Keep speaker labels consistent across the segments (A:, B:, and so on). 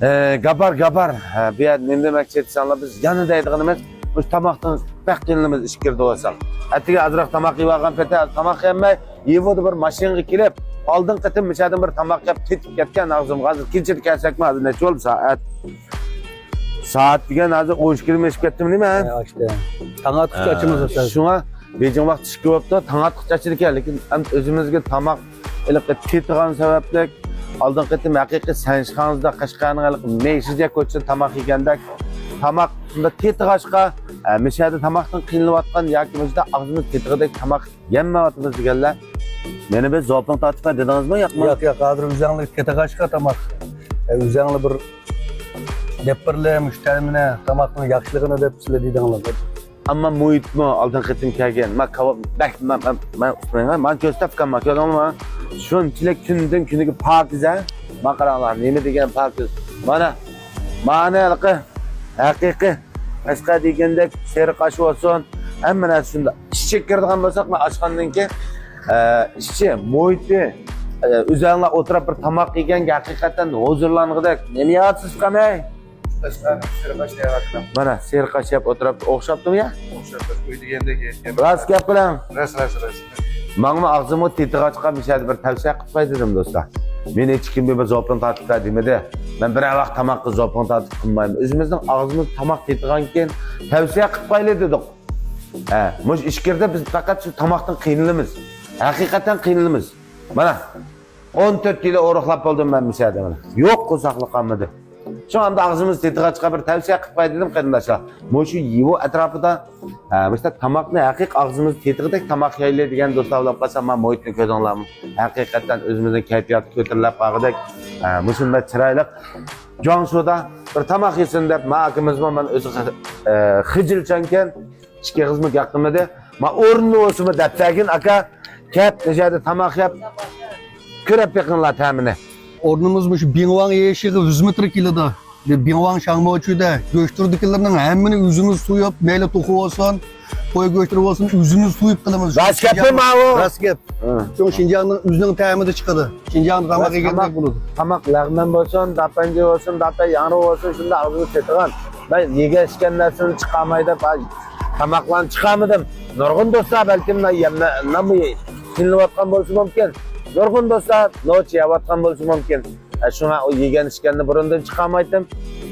A: Gabar. Bir yer ne demek etsenler biz yanında edinimiz bu tamaktan beklenimiz işkirde olsak. Atiga azrak tamak yivagan pete tamak yemey yivodu bir maşinga kilip aldın kıtım müşaheden bir tamak yap tetip ketken ağzım hazır kilçet kelsek mi hazır neçe oldu saat diyen hazır o işkirime işip kettim değil mi?
B: Ya işte. Tangat kıç açımız olsa.
A: Şuna Beijing vaqt işki oluptu tangat kıç açılık lekin özümüzge tamak tetigan sebeplik aldın kıtım haqiqiy sanışkanızda kaşkanın meysizce koçun tamak yegandek tamak bunda tetigaşqa müşahede tamaktan qiyinlayotgan yoki bizda og'zimiz tetigidek tamak yemmayapmiz deganlar. Meni biz zopin tatib dedingizmi yo'qmi?
B: Yo'q, hozir o'zingni tetigaşqa tamak. O'zingni bir depirle müşterimine tamakni yaxshiligini deb sizlar deydinglar.
A: Amma muhitmi oldin qitim kelgan. Men ko'rsatgan makonimni shunchalik kundan kuniga pokiza maqaranglar nima degan pokiz. Mana haqiqiy Aşka degandek seri qaşı olsun. Hamma narsa shunda. İşçi kirdigan bo'lsak, men ochgandan keyin ishchi muhiti o'zinglar o'tirib bir tamoq yegan haqiqatan huzurlangidek. Nima yeyapsiz qanday? Mana seri qashi yeb o'tirib o'xshabdimi ya?
C: O'xshabdi. Uy degandek.
A: Ras gap bilan.
C: Ras.
A: Manga og'zimni tetiga chiqib mishadi bir tavsiya qilib qo'y dedim do'stlar. Men hech kimga bir zopin tatib demadi. Men bir vaqt tamoqqa zopin tatib qilmayman. O'zimizning og'zimiz tamoq tetigan keyin tavsiya qilib qo'yli dedik. Mush ishkirda biz faqat shu tamoqdan qiynalamiz. Haqiqatan qiynalamiz. Mana 14 yil o'roqlab bo'ldim men mishada mana. Yo'q qo'saqliq qolmadi. Şu anda ağzımız tetiğe çıkan bir tavsiye kıpay dedim kardeşler. Moşu yivo etrafında mesela tamakni hakik ağzımız tetiğe tamak yaylı diyen dostlarla kalsam ben muhitini gözünlerim. Hakikaten özümüzün keyfiyatı kötülüp bağıdık. Moşun ben çıraylık. Cansu'da bir tamak yesin deyip mahkemizme ben özü hıcılçanken işki kızmık yaktımdı. Ben ornu olsun mu deyip aka kep necaydı tamak yap. Kürep yakınlar temini.
B: Ornumuzmuş Bingwang yeşiği 100 metre kiloda. Bingwang şangmoçuda göçtürdüklerinin hemini yüzümüz suyup, meyle toku olsun, koyu göçtürüp olsun, yüzümüz suyup kılımız.
A: Rast yapı mı o?
B: Rast yap. Çünkü Şinjan'ın yüzünün temini çıkadı. Şinjan'ın tamak yegenlik buludu.
A: Tamak lağmen olsun, dapancı olsun, dapa yanı olsun, şimdi ağzını tetiğen. Ben yege işkenlersini çıkamaydı, tamaklarını çıkamadım. Nurgun dostlar belki namı sinirlivatkan bolsun mümkün. Nurgun dostlar, noç yavatkan bolsun mümkün. Şuna o yegen işkenini burundan çıkamaydım.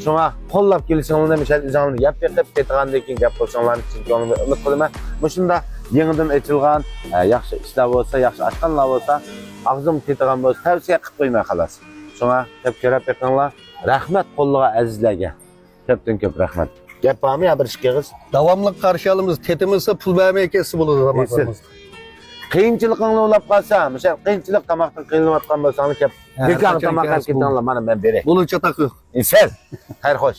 A: Şuna kollap gelişimini demişler, üzerine yap tetiğendeki yap bolsunlar çünkü onu ümit kılma. Bu şimdi yeniden açılgan, yaxşı işler olsa, yaxşı açkanlar olsa, ağzım tetiğen bolsa tavsiye qilib qo'ymay xolos. Şuna hep körep yakınlar. Rahmet kolluğa azizlerge. Köpten köp rahmet. Gap var mı ya bir işki kız?
B: Davamlı karşıyalımız tetimizse pul vermeye kesi buludu tamaklarımız.
A: Kıyınçılıkınla olap kalsa, mesela kıyınçılık tamaktan kıyılmatkan bolsanı kep. Bir kanı tamaktan ketin Allah bana ben beri.
B: Bulu çatakı.
A: İnsan. Hayır hoş.